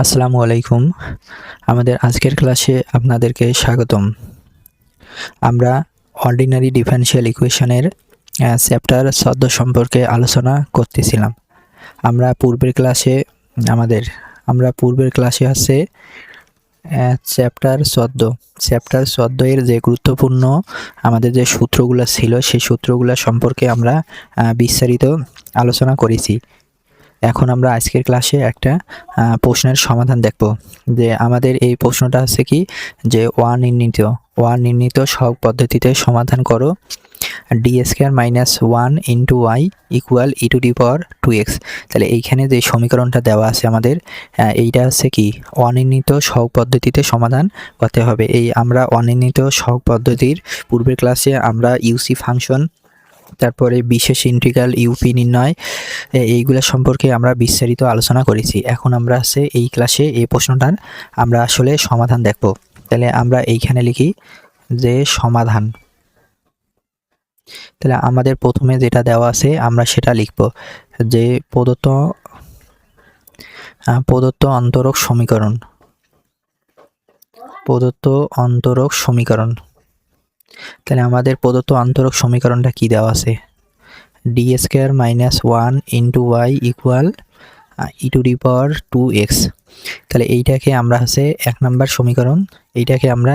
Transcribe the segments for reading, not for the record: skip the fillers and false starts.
আসসালামু আলাইকুম। আমাদের আজকের ক্লাসে আপনাদেরকে স্বাগতম। আমরা অর্ডিনারি ডিফারেনশিয়াল ইকুয়েশনের চ্যাপ্টার 14 সম্পর্কে আলোচনা করতেছিলাম। আমরা পূর্বের ক্লাসে আছে চ্যাপ্টার 14 এর যে গুরুত্বপূর্ণ আমাদের যে সূত্রগুলো ছিল সেই সূত্রগুলো সম্পর্কে আমরা বিস্তারিত আলোচনা করেছি। এখন আমরা আজকের ক্লাসে একটা প্রশ্নের সমাধান দেখব। যে আমাদের এই প্রশ্নটা আছে কি, যে ওয়ান নির্ণীত সহগ পদ্ধতিতে সমাধান করো D square minus 1 into Y equal E to the power 2x। তাহলে এইখানে যে সমীকরণটা দেওয়া আছে আমাদের, এইটা হচ্ছে কি অনির্ণীত সহগ পদ্ধতিতে সমাধান করতে হবে। এই আমরা অনির্ণীত সহগ পদ্ধতির পূর্বের ক্লাসে আমরা ইউসি ফাংশন, তারপরে বিশেষ ইন্টিগ্রাল ইউপি নির্ণয়, এইগুলো সম্পর্কে আমরা বিস্তারিত আলোচনা করেছি। এখন আমরা আছে এই ক্লাসে এই প্রশ্নটার আমরা আসলে সমাধান দেখব। তাহলে আমরা এইখানে লিখি যে সমাধান। তাহলে আমাদের প্রথমে যেটা দেওয়া আছে আমরা সেটা লিখব, যে প্রদত্ত অন্তরক সমীকরণ। তাহলে আমাদের প্রদত্ত অন্তরক সমীকরণটা কি দেওয়া আছে, D square minus 1 into Y equal E to the power 2x। তাহলে এইটাকে আমরা হচ্ছে 1 নম্বর সমীকরণ, এইটাকে আমরা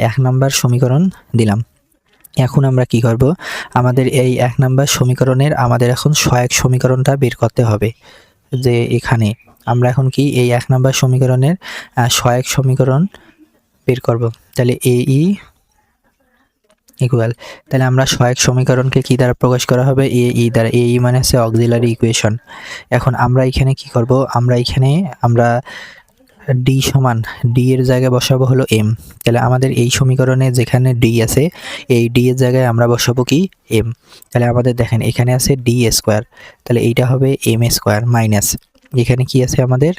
1 নম্বর সমীকরণ দিলাম। এখন আমরা কি করব, আমাদের এই 1 নম্বর সমীকরণের আমাদের এখন সহায়ক সমীকরণটা বের করতে হবে। যে এখানে আমরা এখন কি এই 1 নম্বর সমীকরণের সহায়ক সমীকরণ বের করব। তাহলে এই ইকুয়াল, তাহলে আমরা সহায়ক সমীকরণকে কি দ্বারা প্রকাশ করা হবে, এই দ্বারা। এই মানে হচ্ছে অক্সিলারি ইকুয়েশন। এখন আমরা এখানে কি করব, আমরা ডি সমান ডি এর জায়গায় বসাবো হলো এম। তাহলে আমাদের এই সমীকরণে যেখানে ডি আছে, এই ডি এর জায়গায় আমরা বসাবো কি এম। তাহলে আমাদের দেখেন এখানে আছে ডি স্কোয়ার, তাহলে এইটা হবে এম স্কোয়ার মাইনাস এখানে কি আছে আমাদের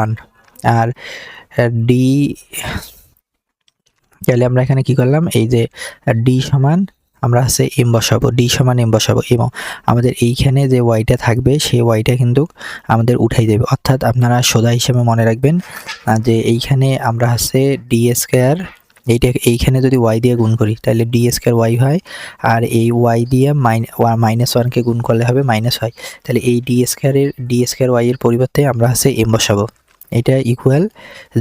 1 আর ডি। তাহলে আমরা এখানে কি করলাম, এই যে ডি সমান আমরা আছে এম বসাবো, ডি সমান এম বসাবো, এবং আমাদের এইখানে যে ওয়াইটা থাকবে সেই ওয়াইটা কিন্তু আমাদের উঠাই দেবে। অর্থাৎ আপনারা সোজা হিসেবে মনে রাখবেন যে এইখানে আমরা আছে ডি স্কয়ার, এইখানে যদি ওয়াই দিয়ে গুণ করি তাহলে ডি স্কয়ার ওয়াই হয়, আর এই ওয়াই দিয়ে মাইনাস 1কে গুণ করলে হবে মাইনাস হয়। তাহলে এই ডি স্কয়ার ওয়াই এর পরিবর্তে আমরা আছে এম বসাবো, এটা ইকুয়াল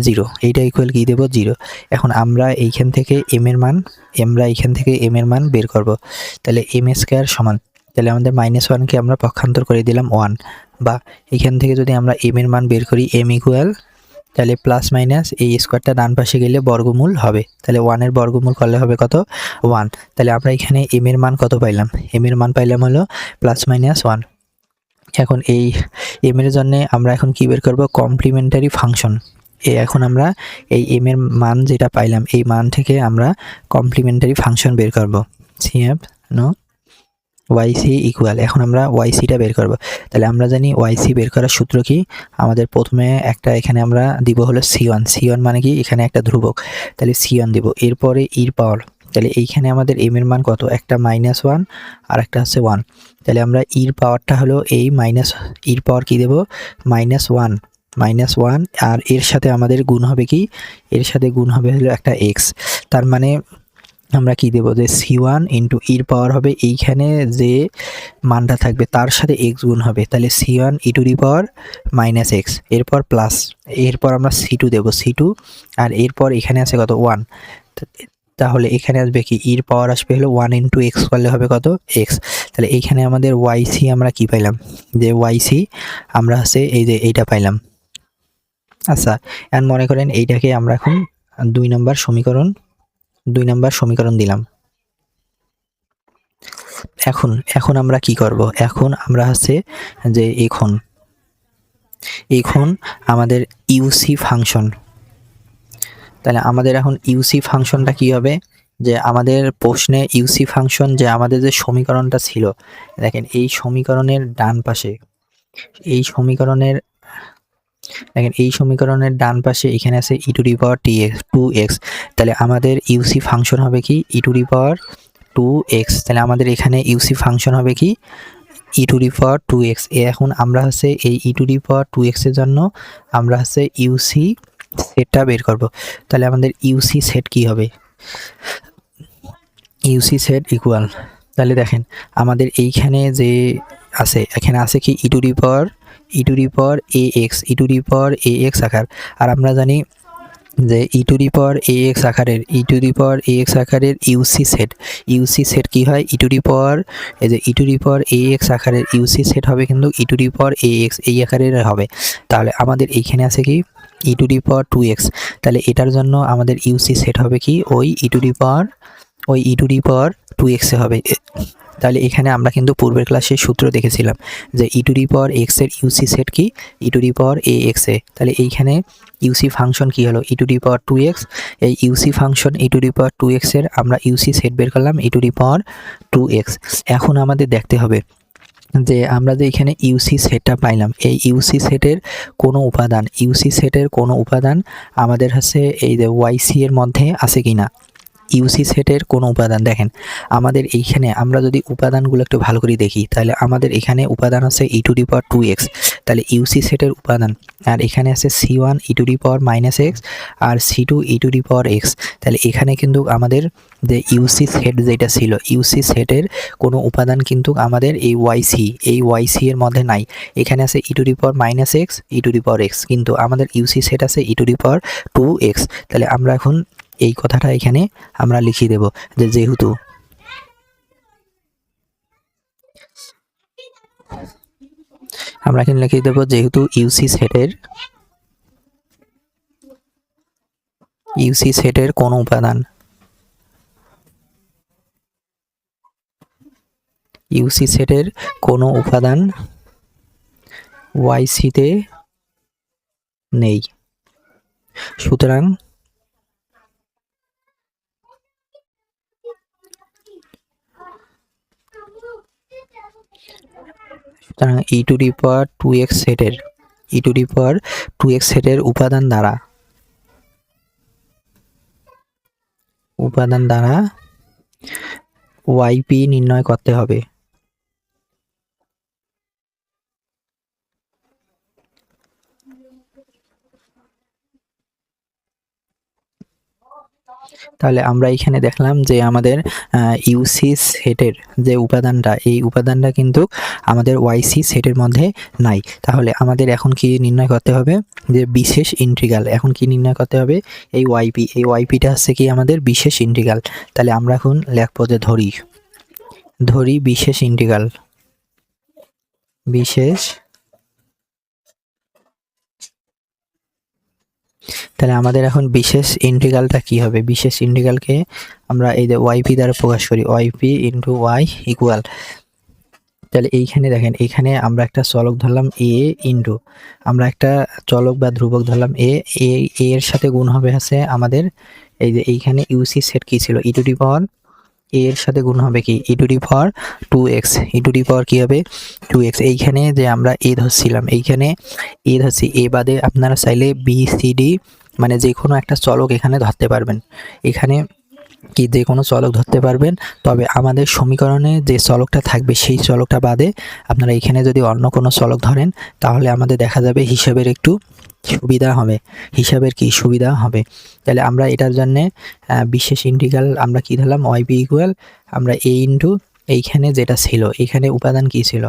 0, এইটা ইকুয়াল কি দেব 0। এখন আমরা এইখান থেকে এম এর মান বের করব। তাহলে এম স্কয়ার সমান, তাহলে আমাদের -1কে আমরা পক্ষান্তর করে দিলাম 1, বা এখান থেকে যদি আমরা এম এর মান বের করি এম ইকুয়াল, তাহলে প্লাস মাইনাস এই স্কোয়ারটা ডান পাশে গেলে বর্গমূল হবে, তাহলে 1 এর বর্গমূল করলে হবে কত 1। তাহলে আমরা এখানে এম এর মান কত পাইলাম, এম এর মান পাইলাম হলো +-1। এখন এই এম এর জন্য আমরা এখন কি বের করব, কমপ্লিমেন্টারি ফাংশন। এখন আমরা এই এম এর মান যেটা পাইলাম এই মান থেকে আমরা কমপ্লিমেন্টারি ফাংশন বের করব। সিএফ নো ওয়াইসি ইকুয়াল, এখন আমরা ওয়াইসিটা বের করব। তাহলে আমরা জানি ওয়াইসি বের করার সূত্র কি, আমাদের প্রথমে একটা এখানে আমরা দিব হলো সি1 মানে কি এখানে একটা ধ্রুবক, তাহলে সি1 দিব, এরপরে ইর পাওয়ার। তাহলে এইখানে আমাদের এম এর মান কত, একটা -1 আর একটা হচ্ছে 1। তাহলে আমরা ইর পাওয়ারটা হলো এই ইর পাওয়ার কি দেব -1, আর এর সাথে আমাদের গুণ হবে কি, এর সাথে গুণ হবে হলো একটা এক্স। তার মানে আমরা কি দেব, যে c1 ইন্টু ইর পাওয়ার হবে এইখানে যে মানটা থাকবে তার সাথে এক্স গুণ হবে, তাহলে c1 E to the power -x, এরপর প্লাস, এরপর আমরা c2 দেব, c2, আর এরপর এখানে আছে কত 1। তাহলে এখানে আসবে কি ইর পাওয়ার আসবে হলো 1 ইন্টু এক্স করলে হবে কত এক্স। তাহলে এইখানে আমাদের ওয়াইসি আমরা কি পাইলাম, যে ওয়াইসি আমরা আছে এই যে এইটা পাইলাম। আচ্ছা, এখন মনে করেন এইটাকে আমরা এখন 2 নম্বর সমীকরণ দিলাম। এখন আমরা কি করব, এখন আমরা হচ্ছে যে এখন আমাদের ইউসি ফাংশন। তাহলে আমাদের এখন ইউসি ফাংশনটা কি হবে, যে আমাদের প্রশ্নে ইউসি ফাংশন, যে আমাদের যে সমীকরণটা ছিল, দেখেন এই সমীকরণের ডান পাশে, এই সমীকরণের ডান পাশে এখানে আছে e to the power 2x। তাহলে আমাদের ইউসি ফাংশন হবে কি e to the power 2x। তাহলে আমাদের এখানে ইউসি ফাংশন হবে কি e to the power 2x। এখন আমরা হচ্ছে এই ই টু দি পাওয়ার 2x এর জন্য আমরা হচ্ছে ইউসি সেটটা বের করব। তাহলে আমাদের ইউসি সেট কি হবে, ইউসি সেট ইকুয়াল, তাহলে দেখেন আমাদের এইখানে যে আছে, এখানে আছে কি e to the power a x, e to the power a x আকার। আর আমরা জানি যে ই to the power a x আকারের ইউসি সেট কি হয়, ই টু দি পাওয়ার, এই যে ই to the power a x আকারের ইউসি সেট হবে কিন্তু ই to the power a x এই আকারের হবে। তাহলে আমাদের এইখানে আছে কি e to the power 2x, তাহলে এটার জন্য আমাদের ইউসি সেট হবে কি ওই ই টু দি পাওয়ার 2x এ হবে। তাহলে এখানে আমরা কিন্তু পূর্বের ক্লাসে সূত্র দেখেছিলাম যে ই টু দি পাওয়ার এক্স এর ইউসি সেট কি e to the power a x এ। তাহলে এইখানে ইউসি ফাংশন কি হলো ই টু দি পাওয়ার 2x, এই ইউসি function E to the power 2x এর আমরা ইউসি সেট বের করলাম ই টু দি পাওয়ার 2x। এখন আমাদের দেখতে হবে যে আমরা যে এখানে ইউসি সেটটা পাইলাম, এই ইউসি সেটের কোনো উপাদান আমাদের হচ্ছে এই যে ওয়াইসি এর মধ্যে আছে কিনা। ইউসি সেটের কোনো উপাদান দেখেন আমাদের এইখানে, আমরা যদি উপাদানগুলো একটু ভালো করে দেখি তাহলে আমাদের এখানে উপাদান আছে e to the power 2x, তাহলে ইউসি সেটের উপাদান, আর এখানে আছে c1 E to the power -x আর c2 E to the power x। তাহলে এখানে কিন্তু আমাদের যে ইউসি সেট যেটা ছিল, ইউসি সেটের কোনো উপাদান কিন্তু আমাদের এই ওয়াইসি এর মধ্যে নাই। এখানে আছে e to the power -x e to the power x, কিন্তু আমাদের ইউসি সেট আছে e to the power 2x। তাহলে আমরা এখন এই কথাটা এখানে আমরা লিখিয়ে দেব যে যেহেতু আমরা এখানে লিখিয়ে দেব যেহেতু ইউসি সেটের কোনো উপাদান ওয়াইসিতে নেই, সুতরাং ই টু দি পাওয়ার 2x সেটের উপাদান দ্বারা ওয়াইপি নির্ণয় করতে হবে। তাহলে আমরা এখানে দেখলাম যে আমাদের ইউসি সেটের যে উপাদানটা, এই উপাদানটা কিন্তু আমাদের ওয়াইসি সেটের মধ্যে নাই। তাহলে আমাদের এখন কি নির্ণয় করতে হবে, যে বিশেষ ইন্টিগ্রাল। এখন কি নির্ণয় করতে হবে, এই ওয়াইপিটা হচ্ছে কি আমাদের বিশেষ ইন্টিগ্রাল। তাহলে আমরা এখন লিখব যে ধরি বিশেষ ইন্টিগ্রাল, তাহলে আমাদের এখন বিশেষ ইন্টিগ্রালটা কি হবে, বিশেষ ইন্টিগ্রালকে আমরা এই যে ওয়াইপি দ্বারা প্রকাশ করি, ওয়াইপি ইন্টু ওয়াই ইকুয়াল। তাহলে এইখানে দেখেন, এইখানে আমরা একটা চলক ধরলাম এ ইন্টু, আমরা একটা চলক বা ধ্রুবক ধরলাম এর সাথে গুণ হবে আছে আমাদের এই যে এইখানে ইউসি সেট কি ছিল ই টু দি পাওয়ার, এর সাথে গুণ হবে কি e to the power 2x, E to the পাওয়ার কি হবে 2x। এইখানে যে আমরা এ ধরছিলাম, এইখানে এ ধরছি, এ বাদে আপনারা চাইলে বি সি ডি মানে যে কোনো একটা চলক এখানে ধরতে পারবেন, এখানে কি যে কোনো চলক ধরতে পারবেন। তবে আমাদের সমীকরণে যে চলকটা থাকবে সেই চলকটা বাদে আপনারা এখানে যদি অন্য কোনো চলক ধরেন তাহলে আমাদের দেখা যাবে হিসাবের একটু সুবিধা হবে। তাহলে আমরা এটার জন্যে বিশেষ ইন্টিগ্রাল আমরা কি ধরলাম ওয়াইপি ইকুয়াল, আমরা এ ইন্টু এইখানে যেটা ছিল, এখানে উপাদান কি ছিল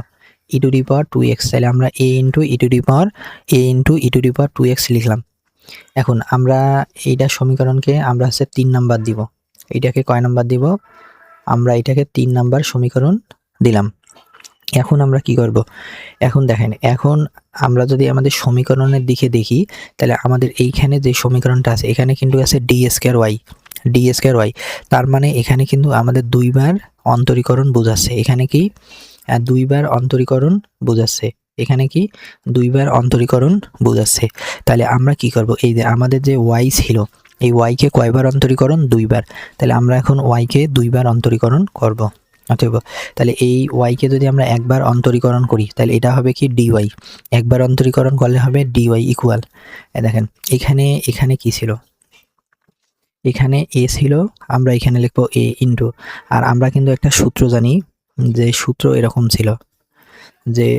ই টু দি পাওয়ার 2x, তাহলে আমরা এ into E to the power 2x লিখলাম। এখন আমরা এইটা সমীকরণকে আমরা হচ্ছে 3 নাম্বার দিব, এইটাকে কয় নাম্বার দিব, আমরা এটাকে 3 নাম্বার সমীকরণ দিলাম। এখন আমরা কি করব, এখন দেখেন, এখন আমরা যদি আমাদের সমীকরণের দিকে দেখি তাহলে আমাদের এইখানে যে সমীকরণটা আছে এখানে কিন্তু আছে ডি স্কয়ার ওয়াই, তার মানে এখানে কিন্তু আমাদের দুইবার অন্তরীকরণ বোঝাচ্ছে, এখানে কি দুইবার অন্তরীকরণ বোঝাচ্ছে। তাহলে আমরা কি করব, এই যে আমাদের যে ওয়াই ছিল, এই ওয়াইকে কয়বার অন্তরীকরণ, দুইবার। তাহলে আমরা এখন ওয়াইকে দুইবার অন্তরীকরণ করব। অতএব তাহলে এই ওয়াইকে যদি আমরা একবার অন্তরীকরণ করি তাহলে এটা হবে কি ডিওয়াই, একবার অন্তরীকরণ করলে হবে ডিওয়াই ইকুয়াল, দেখেন এখানে কি ছিল, এখানে এ ছিল, আমরা এখানে লিখবো এ ইন্টু, আর আমরা কিন্তু একটা সূত্র জানি, যে সূত্র এরকম ছিল যে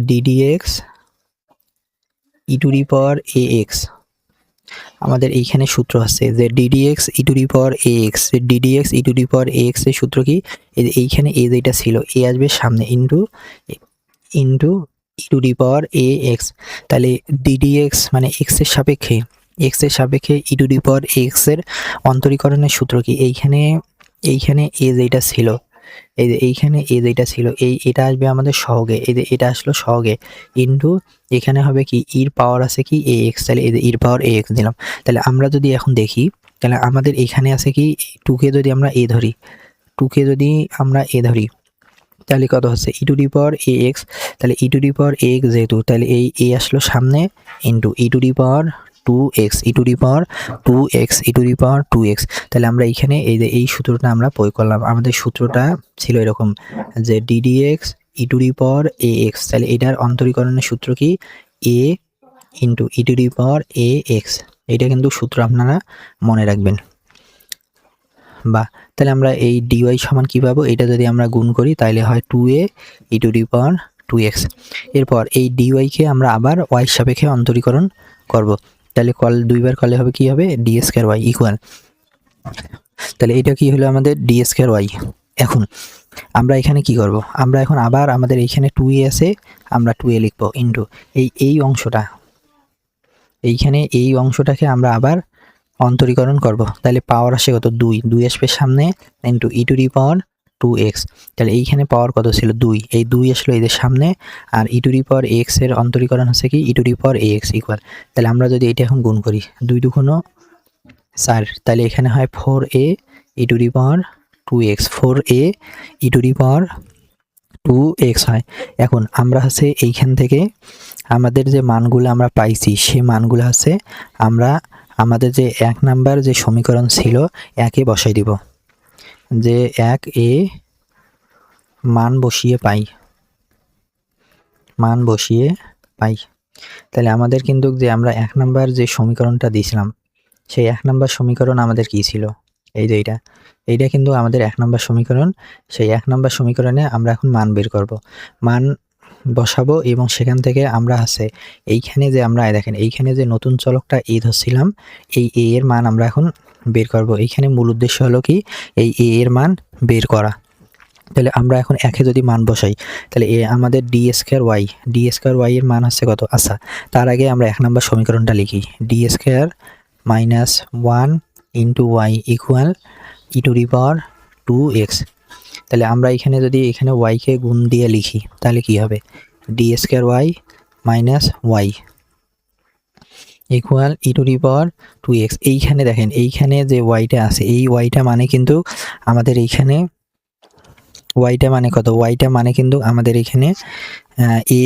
ddx E to the power ax, আমাদের এইখানে সূত্র আছে যে ddx E to the power ax, ddx E to the power ax এর সূত্র কি, এইখানে a যেটা ছিল a আসবে সামনে into E to the power ax, তাহলে ddx মানে x এর সাপেক্ষে ই টু দি পাওয়ার ax এর অন্তরীকরণের সূত্র কি, এইখানে a যেটা ছিল, এই যে এইখানে a যেটা ছিল এটা আসবে আমাদের সহগে, এই যে এটা আসলো সহগে ইনটু এখানে হবে কি এর পাওয়ার আছে কি ax, তাহলে এই যে এর পাওয়ার ax দিলাম। তাহলে আমরা যদি এখন দেখি, তাহলে আমাদের এখানে আছে কি 2 কে যদি আমরা a ধরি, তাহলে কত হচ্ছে ই টু দি পাওয়ার ax, তাহলে ই টু দি পাওয়ার ax যেহেতু, তাহলে এই a আসলো সামনে into E to the power 2x, E to the power 2x, তাহলে আমরা এইখানে এই যে এই সূত্রটা আমরা প্রয়োগ করলাম। আমাদের সূত্রটা ছিল এরকম যে ddx E to the power ax, তাহলে এটার অন্তরীকরণের সূত্র কি a into E to the power ax, এটা কিন্তু সূত্র আপনারা মনে রাখবেন। বা তাহলে আমরা এই dy সমান কি পাবো, এটা যদি আমরা গুণ করি তাহলে হয় 2a E to the power 2x। এরপর এই dy কে আমরা আবার y সাপেক্ষে অন্তরীকরণ করব, তাহলে দুইবার করলে হবে কি হবে d স্কয়ার y ইকুয়াল, তাহলে এটা কি হলো আমাদের d স্কয়ার y। এখন আমরা এখানে কি করব, আমরা এখন আবার আমাদের এইখানে 2a আছে, আমরা 2a লিখবো ইনটু এই অংশটা, এইখানে এই অংশটাকে আমরা আবার অন্তরীকরণ করব, তাহলে পাওয়ার আসে কত 2 আসবে সামনে into E to the power 2x, তাহলে এইখানে পাওয়ার কত ছিল 2, এই 2 আসলো এদের সামনে, আর ই টু দি পাওয়ার x এর অন্তরীকরণ হচ্ছে কি e to the power ax equal, তাহলে আমরা যদি এটা এখন গুণ করি 2 2 4, তাহলে এখানে হয় 4a E to the power 2x, 4a E to the power 2x হয়। এখন আমরা হচ্ছে এইখান থেকে আমাদের যে মানগুলো আমরা পাইছি সেই মানগুলো হচ্ছে আমরা আমাদের যে 1 নাম্বার যে সমীকরণ ছিল 1 এ বসাই দিব, যে 1 এ মান বসিয়ে পাই, তাহলে আমাদের কিন্তু যে আমরা 1 নাম্বার যে সমীকরণটা দিয়েছিলাম সেই 1 নাম্বার সমীকরণ আমাদের কি ছিল, এই যে এইটা কিন্তু আমাদের 1 নাম্বার সমীকরণ। সেই 1 নাম্বার সমীকরণে আমরা এখন মান বের করব, মান বসাবো এবং সেখান থেকে আমরা আছে এইখানে যে আমরা দেখেন এইখানে যে নতুন চলকটা a ধরছিলাম, এই a এর মান আমরা এখন বের করব। এইখানে মূল উদ্দেশ্য হলো কি এই a এর মান বের করা। তাহলে আমরা এখন 1 এ যদি মান বসাই তাহলে আমাদের d স্কয়ার y এর মান হচ্ছে কত, আচ্ছা তার আগে আমরা 1 নাম্বার সমীকরণটা লিখি, d square minus 1 into y equal E to the power 2x, তাহলে আমরা এখানে যদি এখানে y কে গুণ দিয়ে লিখি তাহলে কি হবে d square y minus y equal E to the power 2x। এইখানে দেখেন এইখানে যে yটা আছে এই yটা মানে কিন্তু আমাদের এইখানে yটা মানে কত, yটা মানে কিন্তু আমাদের এখানে a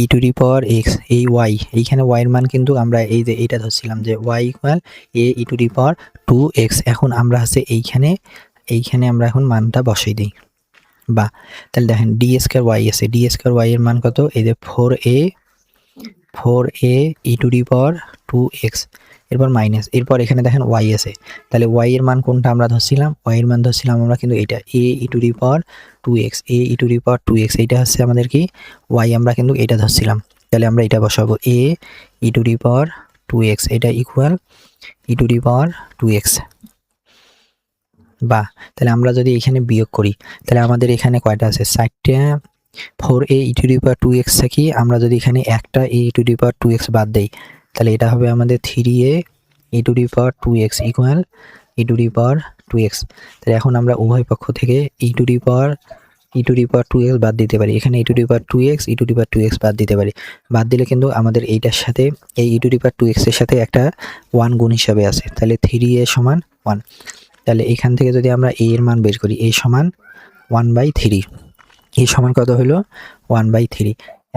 E to the power x, এই y এইখানে y এর মান কিন্তু আমরা এই যে এটা ধরছিলাম যে y equal a E to the power 2x। এখন আমরা হচ্ছে এইখানে আমরা এখন মানটা বসাই দিই, বা তাহলে দেখেন d স্কয়ার y আছে, d স্কয়ার y এর মান কত, এই যে 4a E to the power 2x, এরপর মাইনাস, এরপর এখানে দেখেন y আছে, তাহলে y এর মান কোনটা আমরা ধরছিলাম, y এর মান ধরছিলাম আমরা কিন্তু এটা a E to the power 2x, এইটা হচ্ছে আমাদের কি y, আমরা কিন্তু এটা ধরছিলাম, তাহলে আমরা এটা বসাবো a E to the power 2x, এটা equal E to the power 2x। বা তাহলে আমরা যদি এখানে বিয়োগ করি তাহলে আমাদের এখানে কয়টা আছে 4টা, 4a E to the power 2x থেকে আমরা যদি এখানে একটা a E to the power 2x বাদ দেই তাহলে এটা হবে আমাদের 3a E to the power 2x equal E to the power 2x। তাহলে এখন আমরা উভয় পক্ষ থেকে ই টু দি পাওয়ার 2x বাদ দিতে পারি, এখানে ই টু দি পাওয়ার 2x বাদ দিতে পারি, বাদ দিলে কিন্তু আমাদের এইটার সাথে এই ই টু দি পাওয়ার 2x এর সাথে একটা 1 গুণ হিসাবে আছে, তাহলে 3a সমান 1। তাহলে এখান থেকে যদি আমরা a এর মান বের করি a সমান 1/3, a সমান কত হলো 1/3।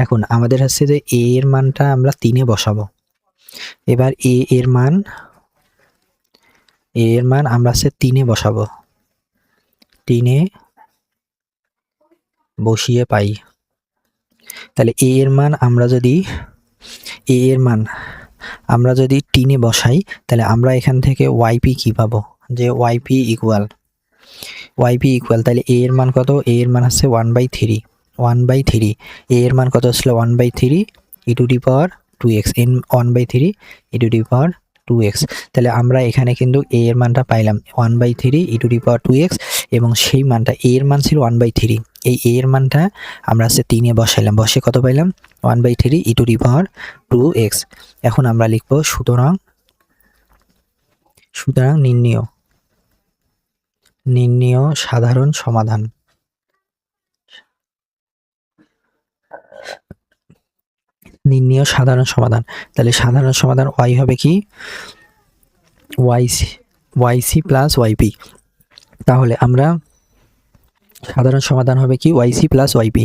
এখন আমাদের হচ্ছে যে a এর মানটা আমরা 3 এ বসাবো, এবার a এর মান আমরা হচ্ছে 3 এ বসাবো, 3 এ বসিয়ে পাই। তাহলে a এর মান আমরা যদি 3 এ বসাই তাহলে আমরা এখান থেকে yp কি পাবো, যে yp ইকুয়াল তাহলে a এর মান কত, a এর মান হচ্ছে 1/3, 1/3, a এর মান কত ছিল 1/3 e to the power 2x, n 1/3 e to the power 2x। তাহলে আমরা এখানে কিন্তু a এর মানটা পাইলাম 1/3 e to the power 2x, এবং সেই মানটা a এর মান ছিল 1/3, এই a এর মানটা আমরা 3 এ বসাইলাম, বসে কত পাইলাম 1/3 e to the power 2x। এখন আমরা লিখব সুতরাং নির্ণেয় সাধারণ সমাধান। নির্ণেয় সাধারণ সমাধান, তাহলে সাধারণ সমাধান y হবে কি yc প্লাস yp। তাহলে আমরা সাধারণ সমাধান হবে কি yc প্লাস yp।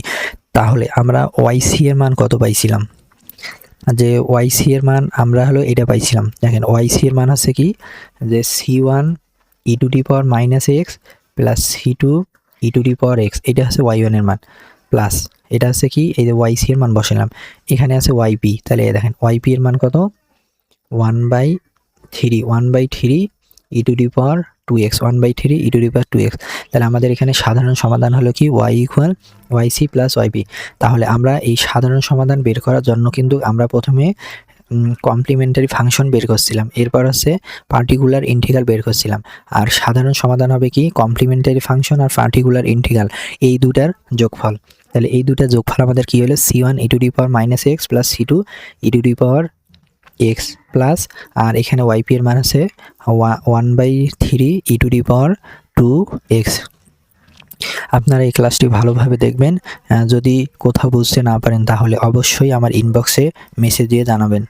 তাহলে আমরা yc এর মান কত পাইছিলাম, যে yc এর মান আমরা হলো এটা পাইছিলাম। দেখেন yc এর মান আছে কি, যে c1 e to the power minus x plus c2 e to the power x, এটা হচ্ছে y1 এর মান, প্লাস এটা আছে কি এই যে yc এর মান বসালাম, এখানে আছে yp। তাহলে দেখেন yp এর মান কত 1/3 e to the power 2x, 1/3 e to the power 2x। তাহলে আমাদের এখানে সাধারণ সমাধান হলো কি y equal yc plus yp। তাহলে আমরা এই সাধারণ সমাধান বের করার জন্য কিন্তু আমরা প্রথমে কমপ্লিমেন্টারি ফাংশন বের করছিলাম, এরপর হচ্ছে পার্টিকুলার ইন্টিগ্রাল বের করছিলাম। আর সাধারণ সমাধান হবে কি কমপ্লিমেন্টারি ফাংশন আর পার্টিকুলার ইন্টিগ্রাল, এই দুটার যোগফল। তাহলে এই দুটার যোগফল আমাদের কি হলো c1 e to the power minus x plus c2 e to the power x, plus আর এখানে yp এর মান আছে 1/3 e to the power 2x। আপনারা এই ক্লাসটি ভালোভাবে দেখবেন, যদি কোথাও বুঝতে না পারেন তাহলে অবশ্যই আমার ইনবক্সে মেসেজ দিয়ে জানাবেন।